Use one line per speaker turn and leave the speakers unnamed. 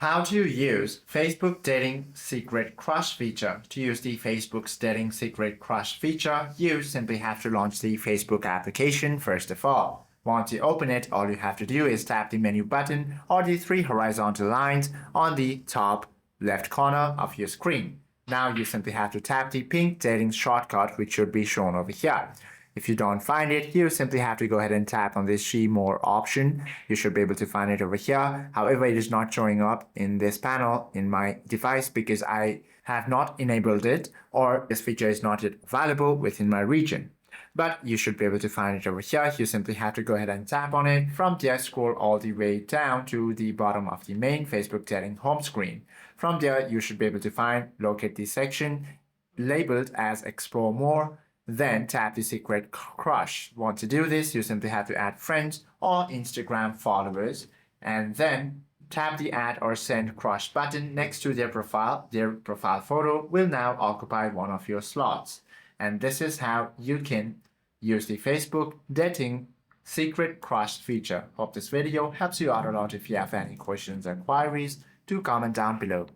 How to use Facebook Dating Secret Crush feature. To use the Facebook's Dating Secret Crush feature, you simply have to launch the Facebook application first of all. Once you open it, all you have to do is tap the menu button or the three horizontal lines on the top left corner of your screen. Now you simply have to tap the pink dating shortcut, which should be shown over here. If you don't find it, you simply have to go ahead and tap on this See More option. You should be able to find it over here. However, it is not showing up in this panel in my device because I have not enabled it, or this feature is not yet available within my region. But you should be able to find it over here. You simply have to go ahead and tap on it. From there, scroll all the way down to the bottom of the main Facebook Dating home screen. From there, you should be able to locate the section labeled as Explore More. Then tap the Secret Crush. Want to do this, you simply have to add friends or Instagram followers, and then tap the Add or Send Crush button next to their profile. Their profile photo will now occupy one of your slots. And this is how you can use the Facebook Dating Secret Crush feature. Hope this video helps you out a lot. If you have any questions or queries, do comment down below.